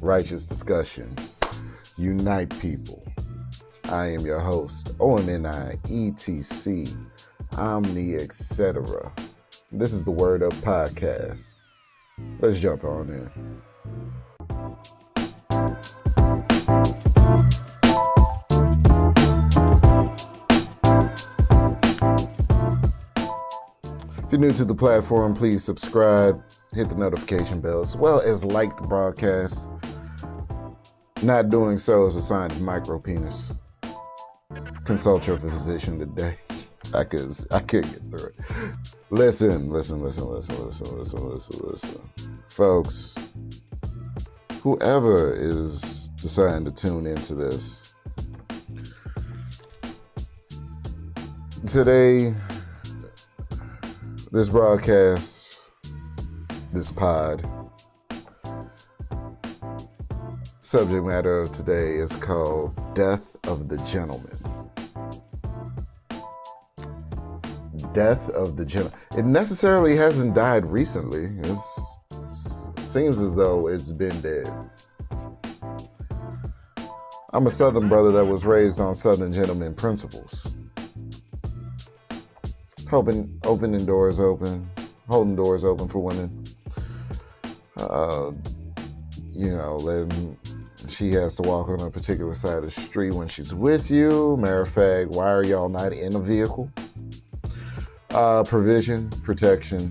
Righteous discussions unite people. I am your host, OMNI, ETC, Omni, etc. This is the Word Up Podcast. Let's jump on in. If you're new to the platform, please subscribe, hit the notification bell, as well as like the broadcast. Not doing so is a sign of micro penis. Consult your physician today. I could get through it. Listen. Folks, whoever is deciding to tune into this, today, this broadcast, this pod, subject matter of today is called Death of the Gentleman. Death of the Gentleman. It necessarily hasn't died recently. It seems as though it's been dead. I'm a Southern brother that was raised on Southern gentleman principles. Opening doors open, holding doors open for women. She has to walk on a particular side of the street when she's with you. Matter of fact, why are y'all not in a vehicle? Provision, protection.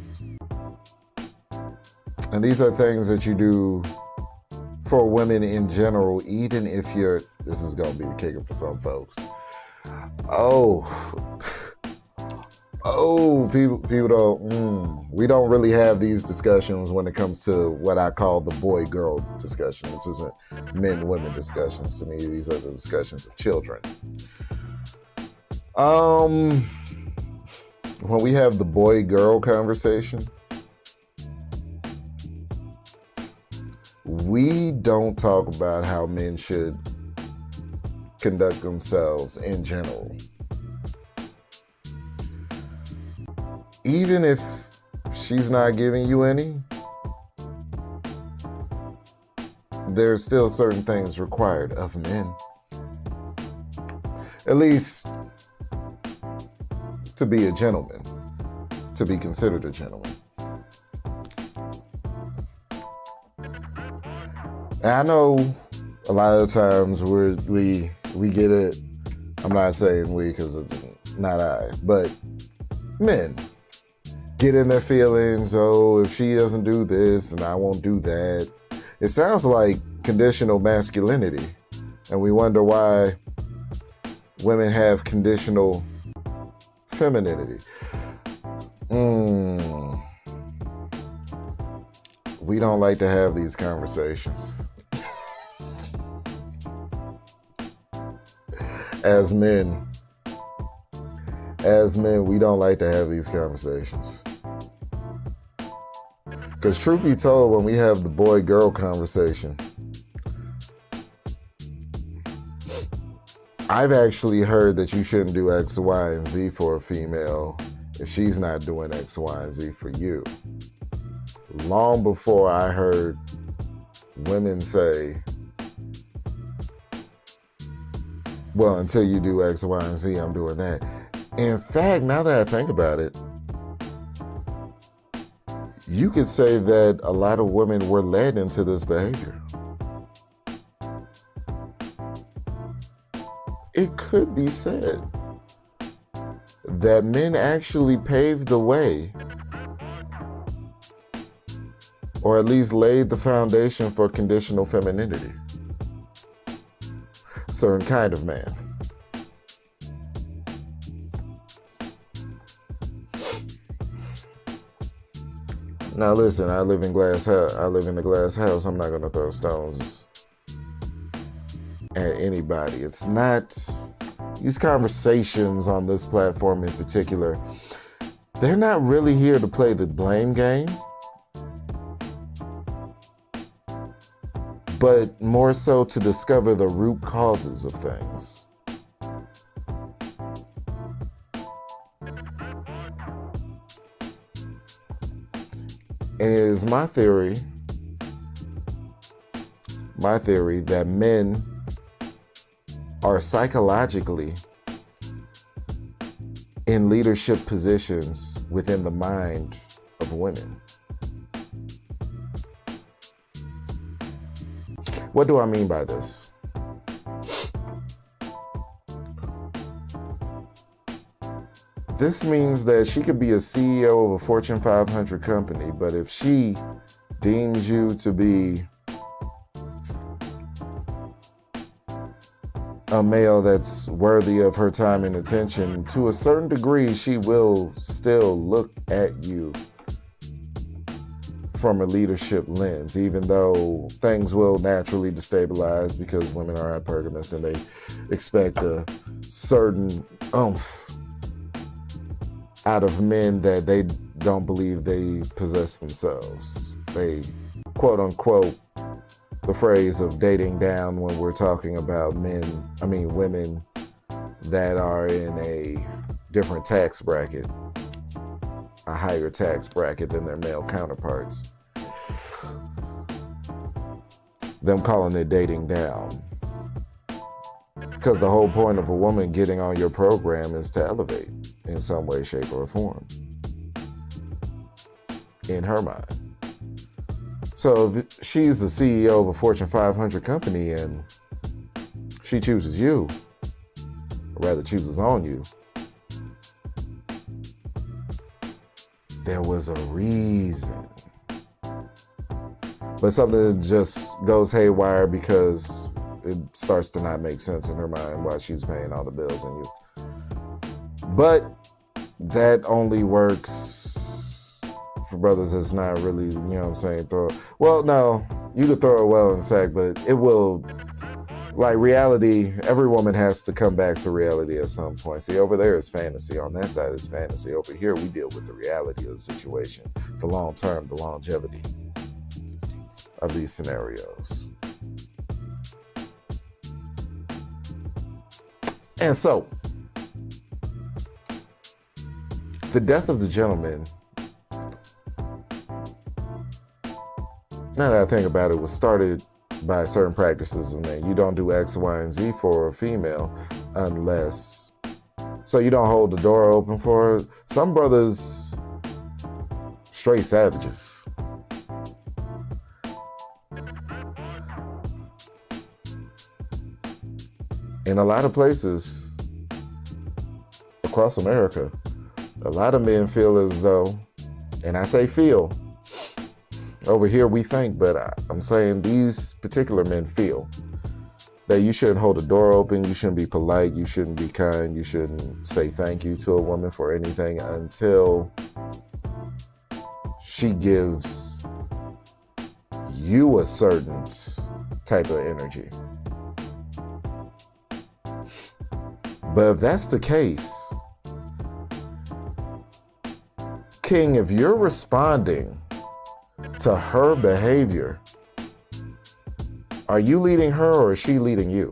And these are things that you do for women in general, even if this is going to be the kicker for some folks. People don't, we don't really have these discussions when it comes to what I call the boy-girl discussion. This isn't men-women discussions. To me, these are the discussions of children. When we have the boy-girl conversation, we don't talk about how men should conduct themselves in general. Even if she's not giving you any, there's still certain things required of men. At least to be a gentleman, to be considered a gentleman. And I know a lot of the times we get it. I'm not saying we because it's not I, but men get in their feelings. Oh, if she doesn't do this, then I won't do that. It sounds like conditional masculinity, and we wonder why women have conditional femininity. We don't like to have these conversations. As men, we don't like to have these conversations. Because truth be told, when we have the boy-girl conversation, I've actually heard that you shouldn't do X, Y, and Z for a female if she's not doing X, Y, and Z for you. Long before I heard women say, well, until you do X, Y, and Z, I'm doing that. In fact, now that I think about it, you could say that a lot of women were led into this behavior. It could be said that men actually paved the way, or at least laid the foundation for conditional femininity. A certain kind of man. Now listen, I live in a glass house. I'm not going to throw stones at anybody. It's not, these conversations on this platform in particular, they're not really here to play the blame game, but more so to discover the root causes of things. And it is my theory my theory, that men are psychologically in leadership positions within the mind of women. What do I mean by this? This means that she could be a CEO of a Fortune 500 company, but if she deems you to be a male that's worthy of her time and attention, to a certain degree, she will still look at you from a leadership lens, even though things will naturally destabilize because women are hypergamous and they expect a certain oomph out of men that they don't believe they possess themselves. They, quote unquote, the phrase of dating down when we're talking about women that are in a different tax bracket, a higher tax bracket than their male counterparts. Them calling it dating down. Because the whole point of a woman getting on your program is to elevate in some way, shape, or form. In her mind. So if she's the CEO of a Fortune 500 company and she chooses you, or rather chooses on you, there was a reason. But something just goes haywire because it starts to not make sense in her mind while she's paying all the bills on you. But that only works for brothers that's not really, you know what I'm saying, no, you could throw it well in sack, but it will, like reality, every woman has to come back to reality at some point. See, over there is fantasy. On that side is fantasy. Over here, we deal with the reality of the situation, the long term, the longevity of these scenarios. And so, the death of the gentleman, now that I think about it, was started by certain practices of men. You don't do X, Y, and Z for a female unless, so you don't hold the door open for her. Some brothers, straight savages. In a lot of places across America, a lot of men feel as though, and I say feel, over here we think, but I'm saying these particular men feel that you shouldn't hold the door open, you shouldn't be polite, you shouldn't be kind, you shouldn't say thank you to a woman for anything until she gives you a certain type of energy. But if that's the case, King, if you're responding to her behavior, are you leading her or is she leading you?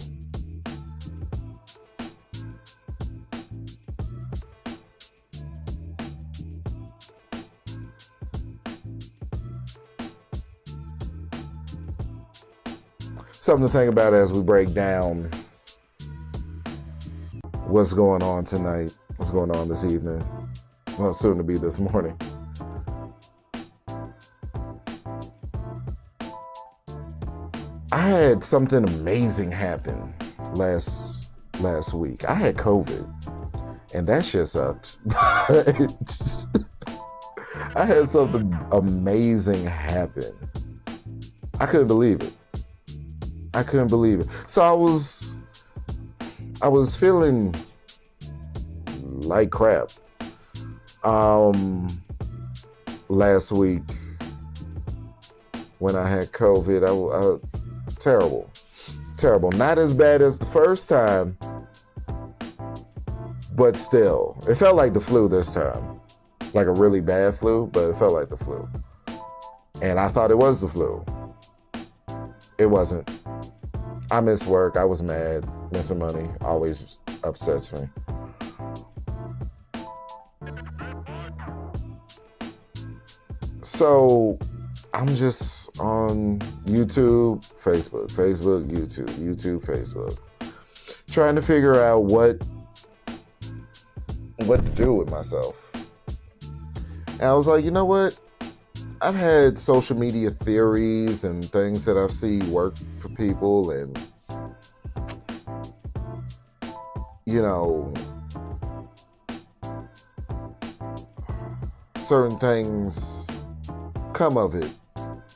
Something to think about as we break down what's going on tonight, what's going on this evening, well, soon to be this morning. I had something amazing happen last week. I had COVID, and that shit sucked. I had something amazing happen. I couldn't believe it. So I was feeling like crap last week when I had COVID. I terrible. Not as bad as the first time, but still, it felt like the flu this time. Like a really bad flu, but it felt like the flu. And I thought it was the flu. It wasn't. I missed work. I was mad. Missing money always upsets me. So I'm just on YouTube, Facebook, YouTube, Facebook, trying to figure out what to do with myself. And I was like, you know what? I've had social media theories and things that I've seen work for people, and certain things come of it,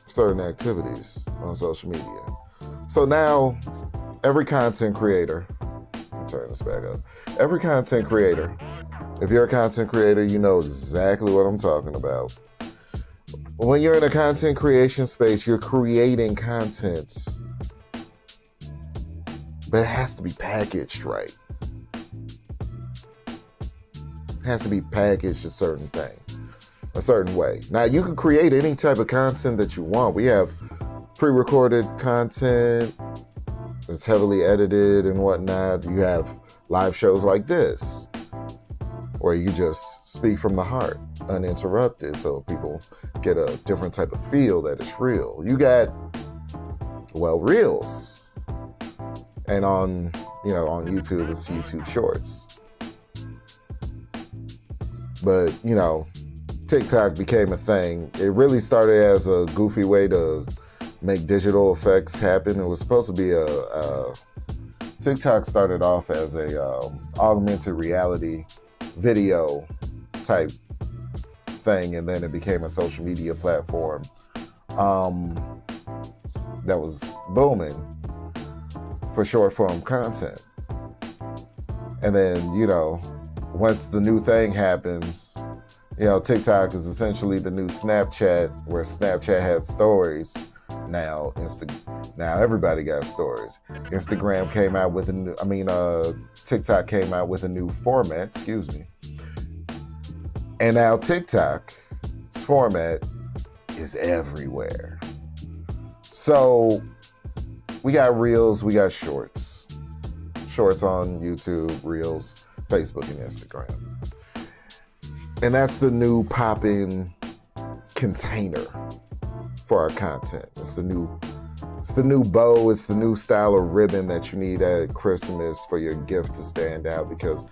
certain activities on social media. So now, every content creator, let me turn this back up. Every content creator, if you're a content creator, you know exactly what I'm talking about. When you're in a content creation space, you're creating content, but it has to be packaged right. It has to be packaged a certain way. Now, you can create any type of content that you want. We have pre-recorded content that's heavily edited and whatnot. You have live shows like this, where you just speak from the heart, uninterrupted, so people get a different type of feel that it's real. You got, reels. And on YouTube, it's YouTube Shorts. But, TikTok became a thing. It really started as a goofy way to make digital effects happen. It was supposed to be TikTok started off as a augmented reality video type thing, and then it became a social media platform that was booming for short form content. And then, once the new thing happens, TikTok is essentially the new Snapchat, where Snapchat had stories. Now everybody got stories. Instagram came out with TikTok came out with a new format, And now TikTok's format is everywhere. So we got Reels, we got Shorts. Shorts on YouTube, Reels, Facebook, and Instagram. And that's the new poppin' container for our content. It's the new bow, it's the new style of ribbon that you need at Christmas for your gift to stand out, because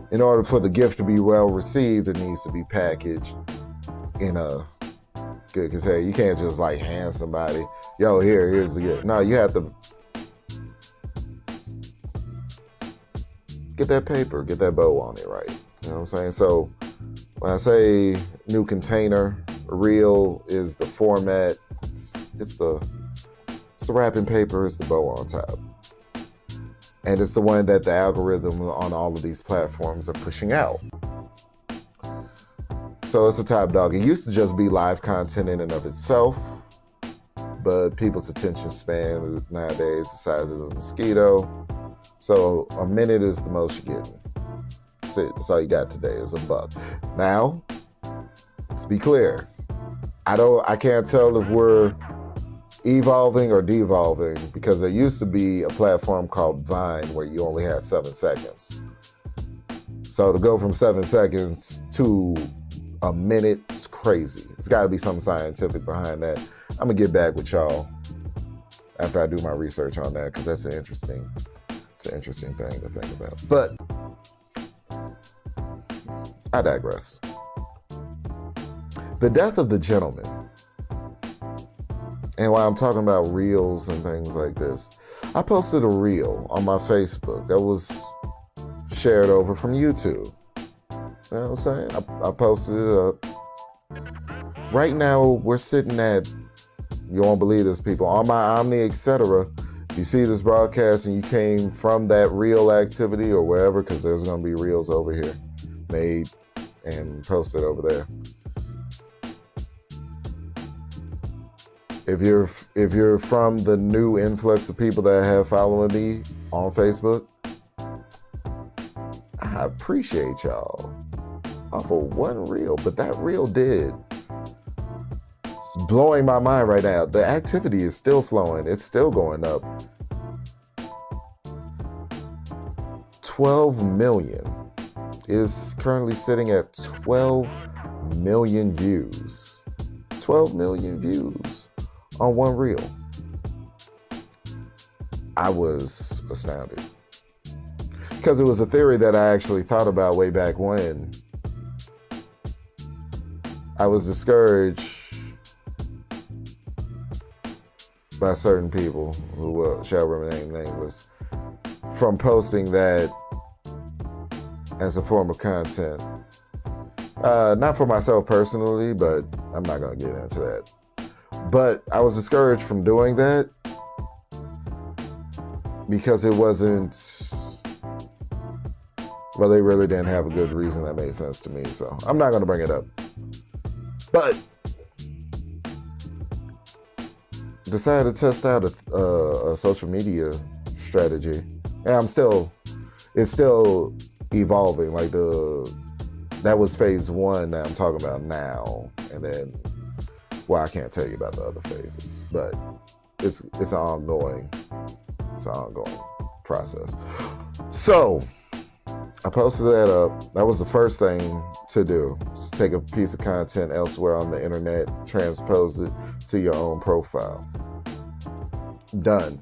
in order for the gift to be well received, it needs to be packaged in a good, because hey, you can't just hand somebody, here's the gift. No, you have to get that paper, get that bow on it right. You know what I'm saying? So when I say new container, reel is the format, it's the wrapping paper, it's the bow on top. And it's the one that the algorithm on all of these platforms are pushing out. So it's the top dog. It used to just be live content in and of itself, but people's attention span is nowadays the size of a mosquito. So a minute is the most you're getting. That's it. That's all you got today is $1. Now, let's be clear. I can't tell if we're evolving or devolving, because there used to be a platform called Vine where you only had 7 seconds. So to go from 7 seconds to a minute is crazy. It's got to be something scientific behind that. I'm going to get back with y'all after I do my research on that, because that's an interesting thing to think about. But I digress. The death of the gentleman. And while I'm talking about reels and things like this, I posted a reel on my Facebook that was shared over from YouTube. You know what I'm saying? I posted it up. Right now, we're sitting at, you won't believe this, people, on my Omni, etc. If you see this broadcast and you came from that reel activity or wherever, because there's going to be reels over here made and posted over there. If you're from the new influx of people that have following me on Facebook, I appreciate y'all off of one reel, but that reel did. It's blowing my mind right now. The activity is still flowing. It's still going up. 12 million is currently sitting at 12 million views. 12 million views on one reel. I was astounded. Because it was a theory that I actually thought about way back when. I was discouraged by certain people who shall remain nameless from posting that as a form of content. Not for myself personally, but I'm not going to get into that. But I was discouraged from doing that because it wasn't, well, they really didn't have a good reason that made sense to me. So I'm not going to bring it up. But decided to test out a social media strategy. And it's still evolving. Like that was phase one that I'm talking about now. And then, well, I can't tell you about the other phases, but it's an ongoing process. So I posted that up. That was the first thing to do. So take a piece of content elsewhere on the internet, transpose it to your own profile. Done.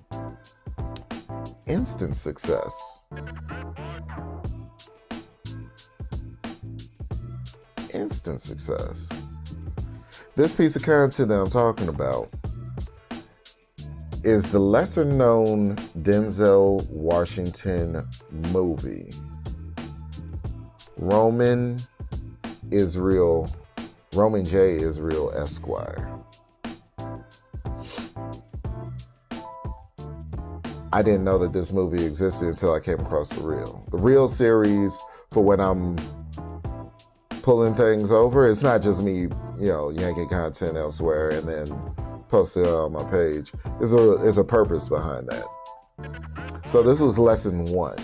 Instant success. Instant success. This piece of content that I'm talking about is the lesser known Denzel Washington movie, Roman J. Israel Esquire. I didn't know that this movie existed until I came across the reel. The reel series, for when I'm pulling things over, it's not just me, yanking content elsewhere and then posting it on my page. There's a purpose behind that. So this was lesson one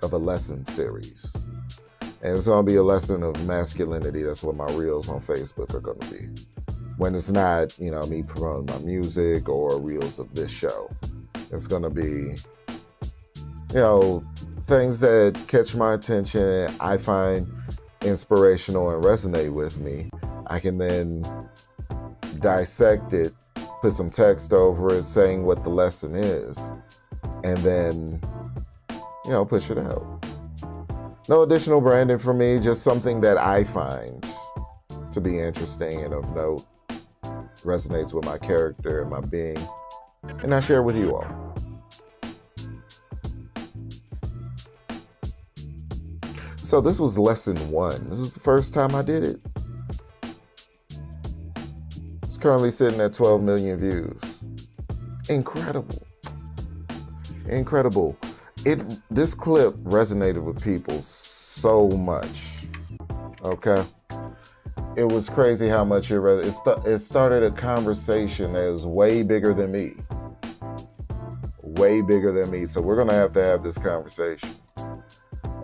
of a lesson series. And it's going to be a lesson of masculinity. That's what my reels on Facebook are going to be. When it's not, me promoting my music or reels of this show. It's going to be, things that catch my attention, I find inspirational and resonate with me. I can then dissect it, put some text over it saying what the lesson is, and then, push it out. No additional branding for me, just something that I find to be interesting and of note, resonates with my character and my being, and I share with you all. So this was lesson one. This was the first time I did it. It's currently sitting at 12 million views. Incredible. This clip resonated with people so much. Okay? It was crazy how much it started a conversation that is way bigger than me. Way bigger than me. So we're going to have this conversation.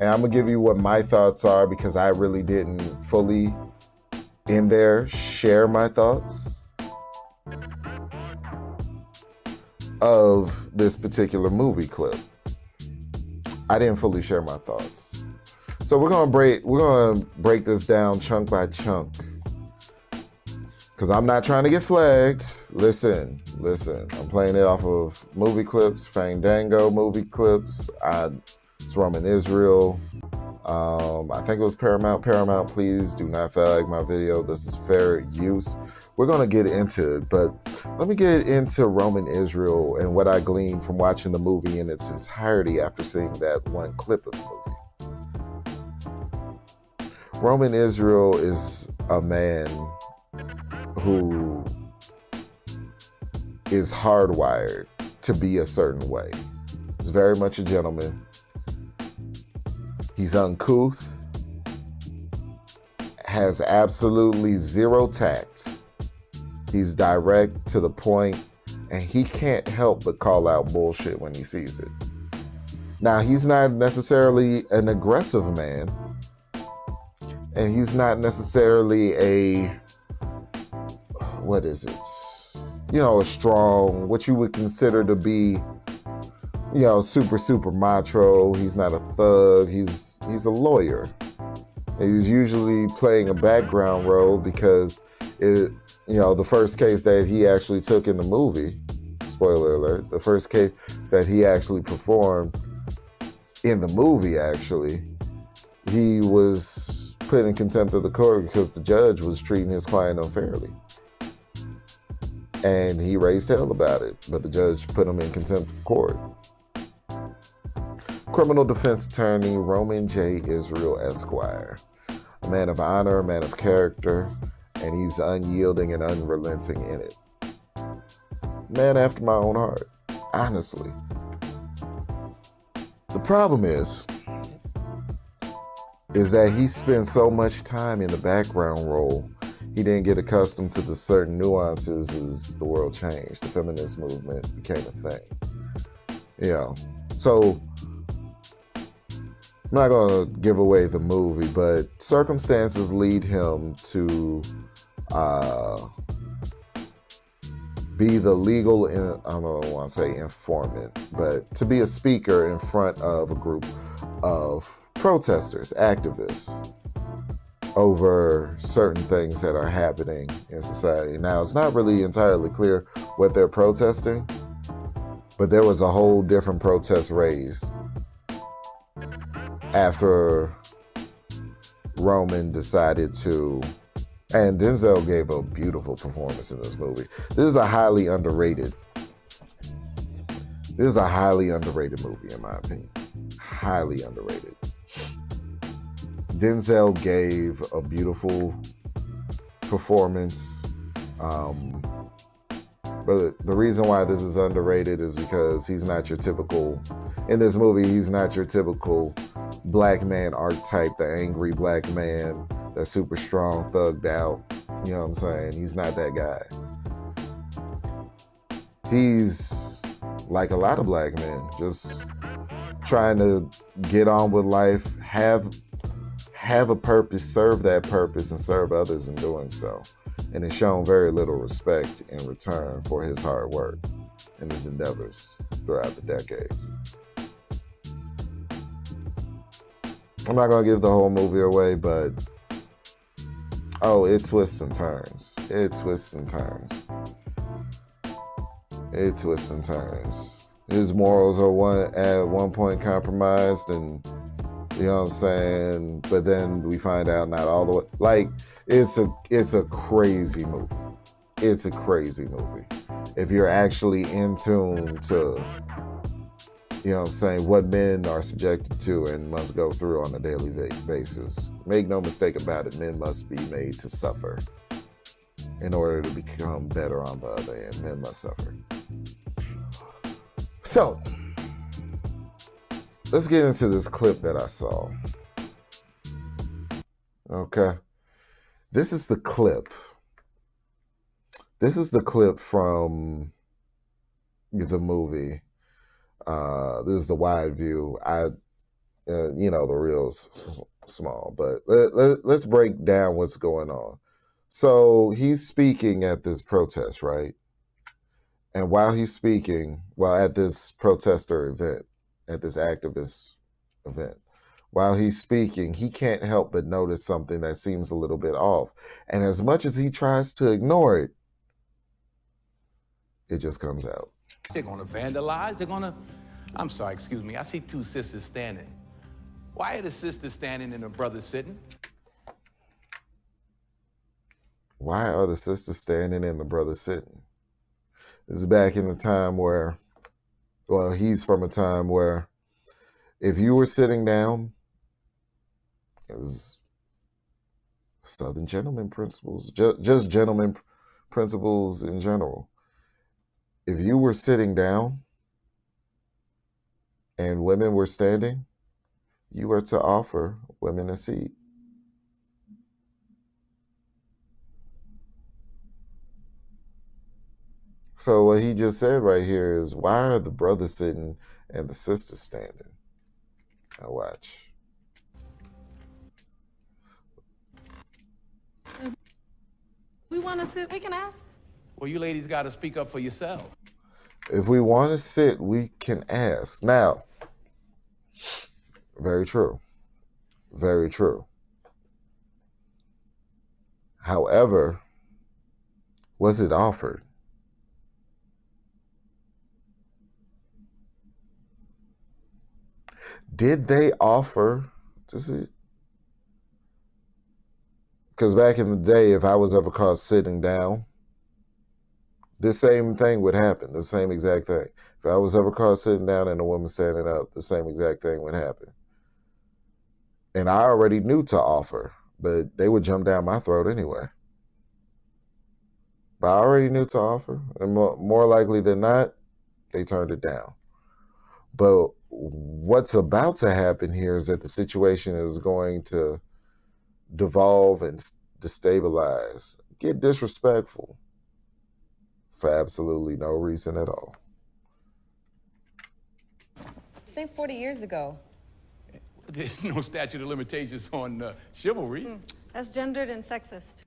And I'm going to give you what my thoughts are, because I really didn't fully in there share my thoughts of this particular movie clip. I didn't fully share my thoughts. So we're going to break this down chunk by chunk, because I'm not trying to get flagged. Listen. I'm playing it off of movie clips, Fandango movie clips. It's Roman Israel. I think it was Paramount. Paramount, please do not flag my video. This is fair use. We're going to get into it, but let me get into Roman Israel and what I gleaned from watching the movie in its entirety after seeing that one clip of the movie. Roman Israel is a man who is hardwired to be a certain way. He's very much a gentleman. He's uncouth, has absolutely zero tact. He's direct to the point, and he can't help but call out bullshit when he sees it. Now, he's not necessarily an aggressive man, and he's not necessarily a strong, what you would consider to be, super macho. He's not a thug. He's a lawyer. He's usually playing a background role because the first case that he actually took in the movie, spoiler alert, the first case that he actually performed in the movie, actually, he was put in contempt of the court because the judge was treating his client unfairly. And he raised hell about it, but the judge put him in contempt of court. Criminal defense attorney Roman J. Israel Esquire, a man of honor, a man of character, and he's unyielding and unrelenting in it. Man after my own heart, honestly. The problem is that he spent so much time in the background role, he didn't get accustomed to the certain nuances as the world changed. The feminist movement became a thing. So I'm not going to give away the movie, but circumstances lead him to be the legal, I don't want to say informant, but to be a speaker in front of a group of protesters, activists, over certain things that are happening in society. Now, it's not really entirely clear what they're protesting, but there was a whole different protest raised after Roman decided to, and Denzel gave a beautiful performance in this movie. This is a highly underrated movie, in my opinion. Highly underrated. Denzel gave a beautiful performance. But the reason why this is underrated is because in this movie, he's not your typical black man archetype, the angry black man that's super strong, thugged out. You know what I'm saying? He's not that guy. He's like a lot of black men, just trying to get on with life, have a purpose, serve that purpose, and serve others in doing so. And has shown very little respect in return for his hard work and his endeavors throughout the decades. I'm not going to give the whole movie away, but it twists and turns. His morals are at one point compromised, and you know what I'm saying? But then we find out not all the way. Like, it's a crazy movie. It's a crazy movie. If you're actually in tune to, you know what I'm saying, what men are subjected to and must go through on a daily basis. Make no mistake about it, men must be made to suffer. In order to become better on the other end, men must suffer. So, let's get into this clip that I saw. Okay. This is the clip. This is the clip from the movie. This is the wide view. The reel's small, but let's break down what's going on. So he's speaking at this protest, right? And while he's speaking, at this protester event, at this activist event, while he's speaking, he can't help but notice something that seems a little bit off. And as much as he tries to ignore it, it just comes out. They're going to vandalize. I'm sorry, excuse me. I see two sisters standing. Why are the sisters standing and the brothers sitting? Why are the sisters standing and the brothers sitting? This is back in the time where, he's from a time where if you were sitting down, it was Southern gentleman principles, just gentleman principles in general. If you were sitting down and women were standing, you were to offer women a seat. So what he just said right here is, why are the brothers sitting and the sisters standing? Now watch. We want to sit, we can ask. Well, you ladies got to speak up for yourselves. If we want to sit, we can ask. Now, very true. Very true. However, Was it offered? Did they offer to see? Because back in the day, if I was ever caught sitting down, this same thing would happen, the same exact thing. If I was ever caught sitting down and a woman standing up, the same exact thing would happen. And I already knew to offer, but they would jump down my throat anyway. But I already knew to offer, and more likely than not, they turned it down. But what's about to happen here is that the situation is going to devolve and destabilize, get disrespectful for absolutely no reason at all. Say 40 years ago. There's no statute of limitations on chivalry. That's gendered and sexist.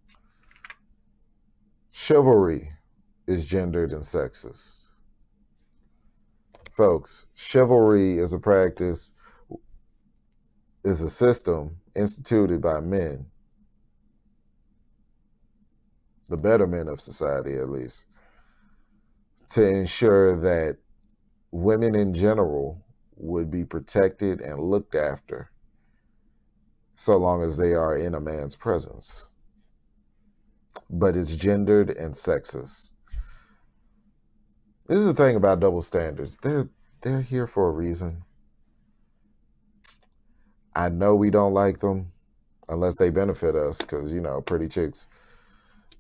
Chivalry is gendered and sexist. Folks, chivalry is a practice, is a system instituted by men, the better men of society at least, to ensure that women in general would be protected and looked after so long as they are in a man's presence. But it's gendered and sexist. This is the thing about double standards. They're here for a reason. I know we don't like them unless they benefit us, because, pretty chicks,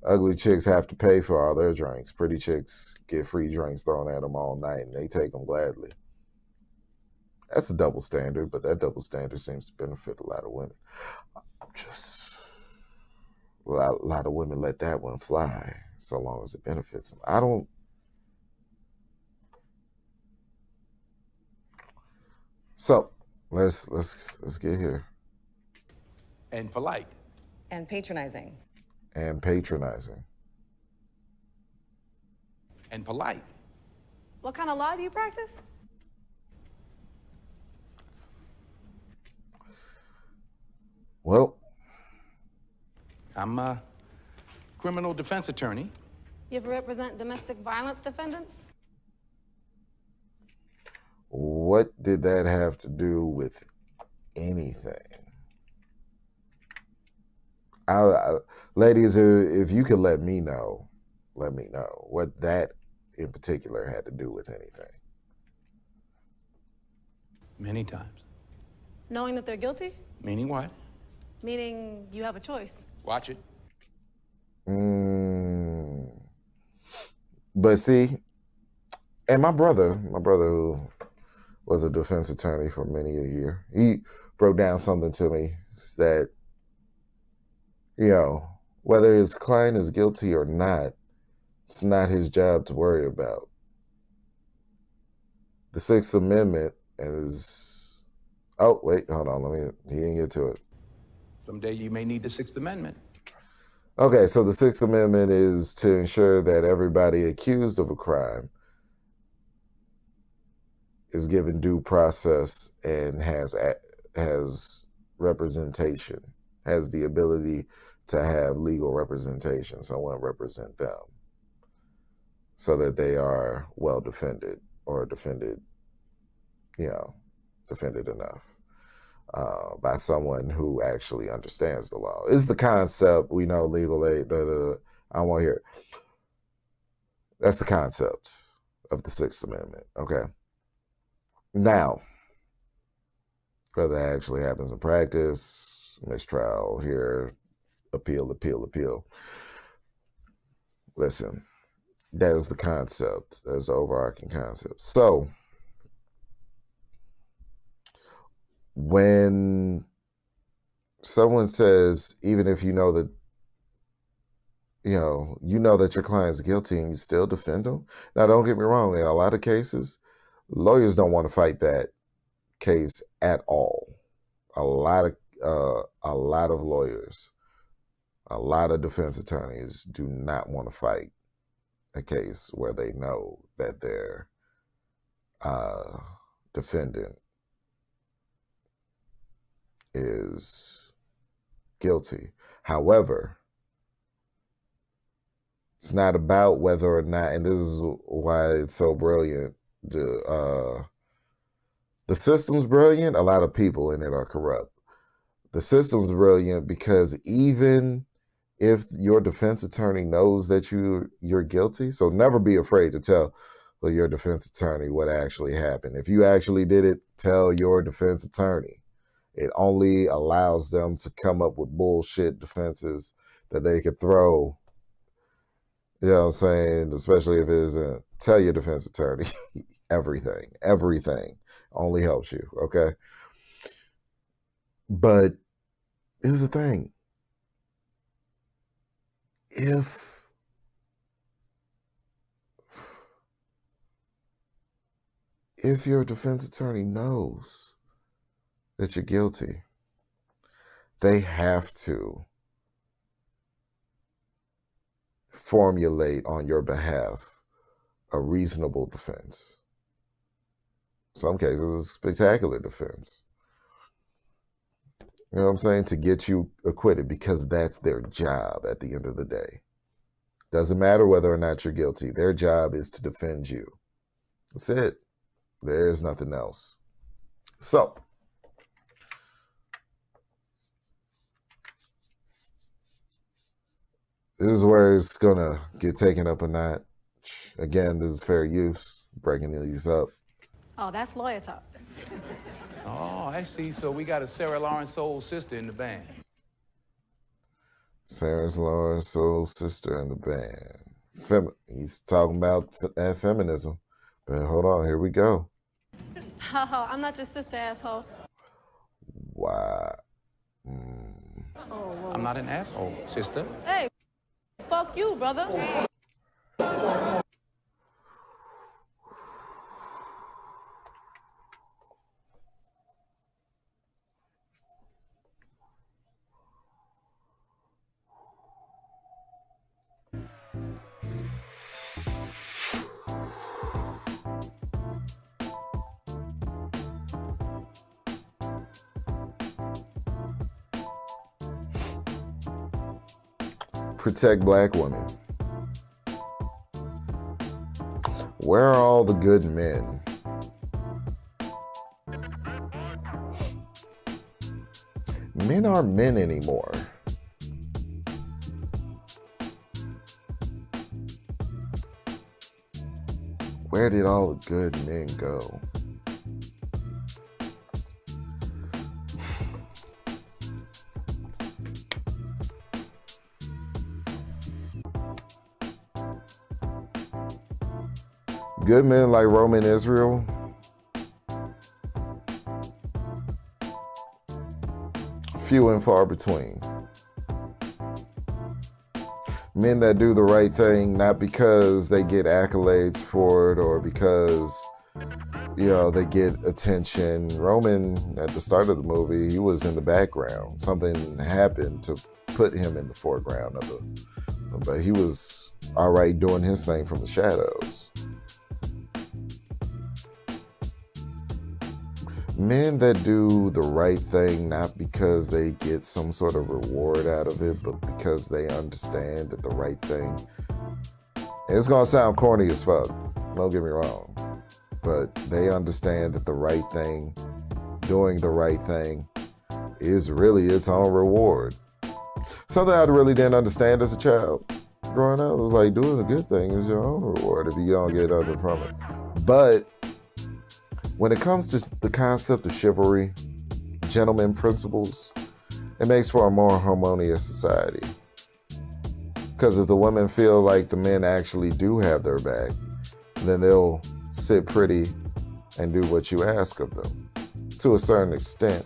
ugly chicks have to pay for all their drinks. Pretty chicks get free drinks thrown at them all night, and they take them gladly. That's a double standard, but that double standard seems to benefit a lot of women. A lot of women let that one fly so long as it benefits them. So let's get here. And polite. And patronizing. And patronizing. And polite. What kind of law do you practice? Well, I'm a criminal defense attorney. You ever represent domestic violence defendants? What did that have to do with anything? Ladies, if you could let me know what that in particular had to do with anything. Many times. Knowing that they're guilty? Meaning what? Meaning you have a choice. Watch it. But see, and my brother who was a defense attorney for many a year, he broke down something to me that, whether his client is guilty or not, it's not his job to worry about. The Sixth Amendment is, oh, wait, hold on, he didn't get to it. Someday you may need the Sixth Amendment. Okay, so the Sixth Amendment is to ensure that everybody accused of a crime is given due process and has representation, has the ability to have legal representation, someone represent them, so that they are well defended or defended enough by someone who actually understands the law. It's the concept, we know legal aid, I don't want to hear it. That's the concept of the Sixth Amendment, okay? Now, whether that actually happens in practice, mistrial here, appeal. Listen, that is the concept. That's the overarching concept. So, when someone says, even if you know that your client's guilty and you still defend them, now don't get me wrong, in a lot of cases, lawyers don't want to fight that case at all. A lot of lawyers, a lot of defense attorneys do not want to fight a case where they know that their defendant is guilty. However, It's not about whether or not, and this is why it's so brilliant. The system's brilliant. A lot of people in it are corrupt. The system's brilliant because even if your defense attorney knows that you're guilty, so never be afraid to tell your defense attorney what actually happened. If you actually did it, tell your defense attorney. It only allows them to come up with bullshit defenses that they could throw. You know what I'm saying? Especially if it isn't, tell your defense attorney everything only helps you, okay? But here's the thing. If your defense attorney knows that you're guilty, they have to formulate on your behalf a reasonable defense. In some cases, a spectacular defense. You know what I'm saying? To get you acquitted, because that's their job at the end of the day. Doesn't matter whether or not you're guilty. Their job is to defend you. That's it. There's nothing else. So, this is where it's going to get taken up a notch. Again, this is fair use, breaking these up. Oh, that's lawyer talk. Oh, I see. So we got a Sarah Lawrence soul sister in the band. Sarah Lawrence soul sister in the band. He's talking about that feminism. But hold on, here we go. Oh, I'm not your sister, asshole. Why? Oh, I'm not an asshole, sister. hey, fuck you, brother. Protect black women. Where are all the good men? Men aren't men anymore. Where did all the good men go? Good men like Roman Israel, few and far between. Men that do the right thing, not because they get accolades for it or because, they get attention. Roman, at the start of the movie, he was in the background. Something happened to put him in the foreground but he was all right doing his thing from the shadows. Men that do the right thing, not because they get some sort of reward out of it, but because they understand that the right thing, and it's gonna sound corny as fuck, don't get me wrong, but they understand that the right thing, doing the right thing, is really its own reward. Something I really didn't understand as a child growing up was like, doing a good thing is your own reward if you don't get nothing from it. But when it comes to the concept of chivalry, gentleman principles, it makes for a more harmonious society. Because if the women feel like the men actually do have their back, then they'll sit pretty and do what you ask of them, to a certain extent.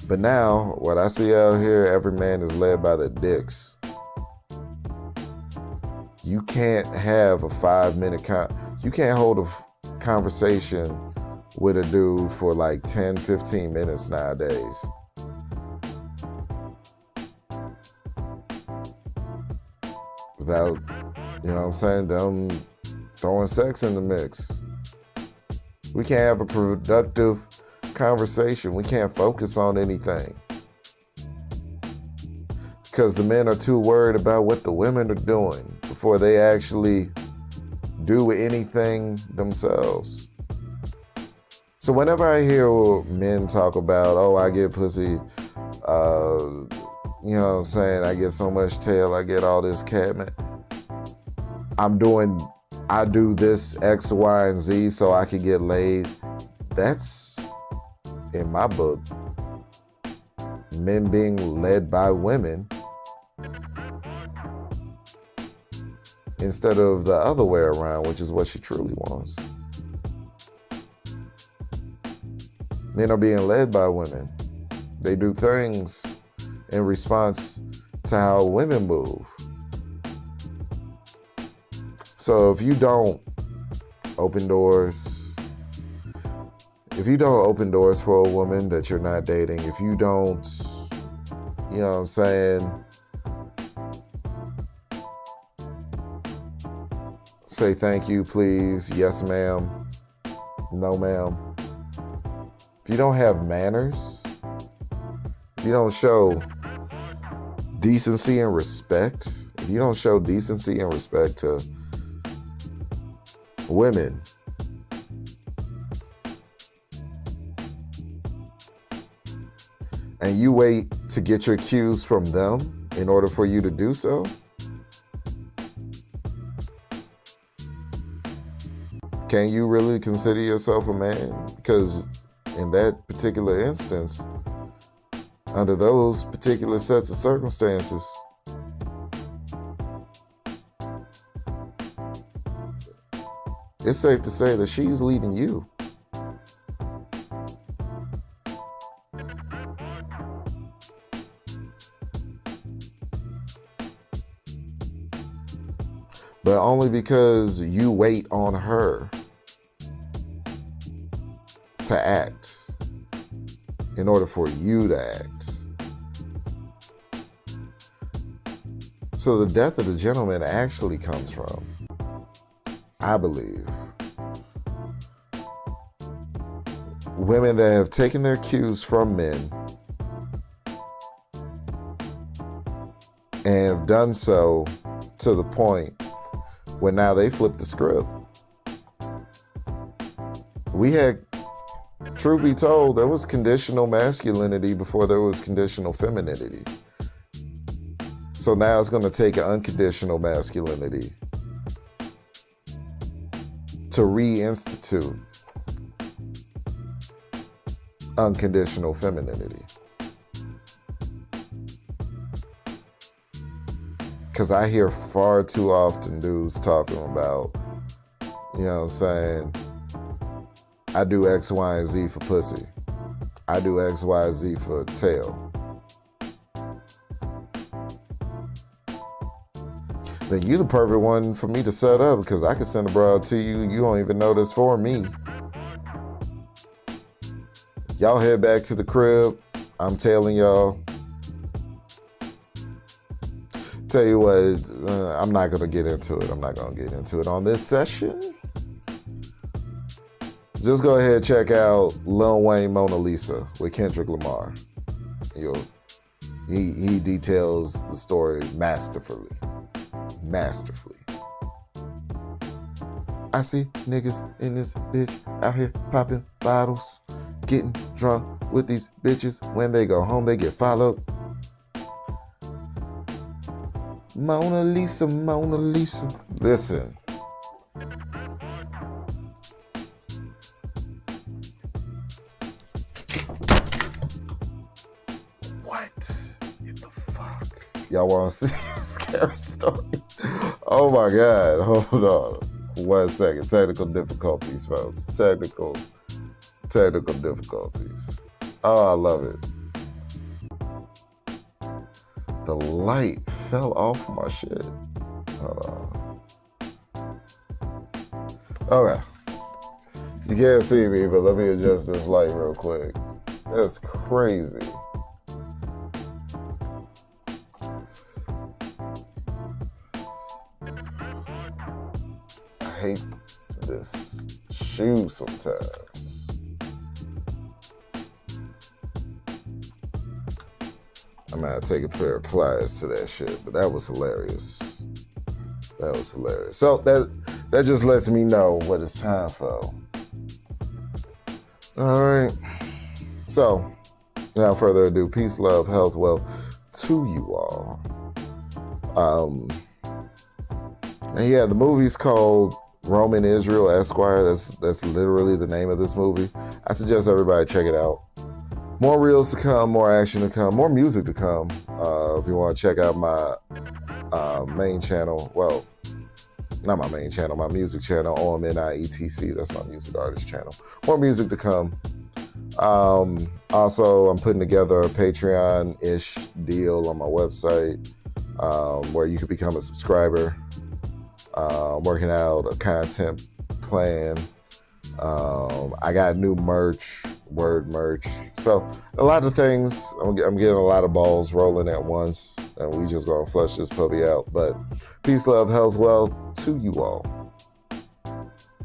But now, what I see out here, every man is led by their dicks. You can't have a 5-minute you can't hold a conversation with a dude for like 10, 15 minutes nowadays. Without, them throwing sex in the mix. We can't have a productive conversation. We can't focus on anything. because the men are too worried about what the women are doing before they actually do anything themselves. So whenever I hear men talk about, oh, I get pussy, you know what I'm saying, I get so much tail, I get all this catnip, I do this X, Y, and Z so I can get laid. That's, in my book, men being led by women instead of the other way around, which is what she truly wants. Men are being led by women. They do things in response to how women move. So if you don't open doors for a woman that you're not dating, if you don't, you know what I'm saying, say thank you, please, yes, ma'am, no, ma'am. If you don't have manners, if you don't show decency and respect, if you don't show decency and respect to women, and you wait to get your cues from them in order for you to do so, can you really consider yourself a man? Because in that particular instance, under those particular sets of circumstances, it's safe to say that she's leading you. But only because you wait on her to act in order for you to act. So the death of the gentleman actually comes from, I believe, women that have taken their cues from men and have done so to the point where now they flip the script. We had, truth be told, there was conditional masculinity before there was conditional femininity. So now it's going to take an unconditional masculinity to reinstitute unconditional femininity. Because I hear far too often dudes talking about, you know what I'm saying, I do X, Y, and Z for pussy. I do X, Y, and Z for tail. Then you the perfect one for me to set up, because I can send a broad to you. You don't even know this for me. Y'all head back to the crib. I'm telling y'all. Tell you what, I'm not going to get into it. I'm not going to get into it on this session. Just go ahead and check out Lil Wayne Mona Lisa with Kendrick Lamar. He details the story masterfully. Masterfully. I see niggas in this bitch out here popping bottles, getting drunk with these bitches. When they go home, they get followed. Mona Lisa, Mona Lisa. Listen. What in the fuck? Y'all want to see a scary story? Oh my God. Hold on. 1 second. Technical difficulties, folks. Technical difficulties. Oh, I love it. The light fell off my shit. Hold on. Okay. You can't see me, but let me adjust this light real quick. That's crazy. I hate this shoe sometimes. I'm gonna take a pair of pliers to that shit, but that was hilarious. That was hilarious. So that just lets me know what it's time for. All right. So, without further ado, peace, love, health, wealth to you all. And yeah, the movie's called Roman Israel Esquire. That's literally the name of this movie. I suggest everybody check it out. More reels to come, more action to come, more music to come. If you want to check out my main channel, well, not my main channel, my music channel, OMNIETC. That's my music artist channel. More music to come. Also, I'm putting together a Patreon-ish deal on my website where you can become a subscriber. Working out a content plan. I got new merch, word merch. So a lot of things. I'm getting a lot of balls rolling at once, and we just gonna flush this puppy out. But peace, love, health, wealth to you all.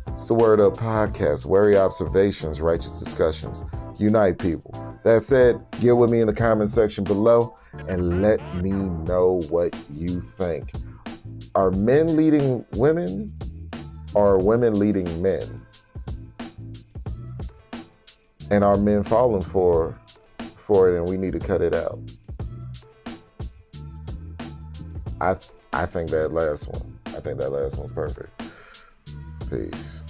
It's the Word Up Podcast. Wary observations, righteous discussions. Unite people. That said, get with me in the comment section below and let me know what you think. Are men leading women or are women leading men? And are men falling for it and we need to cut it out? I think that last one. I think that last one's perfect. Peace.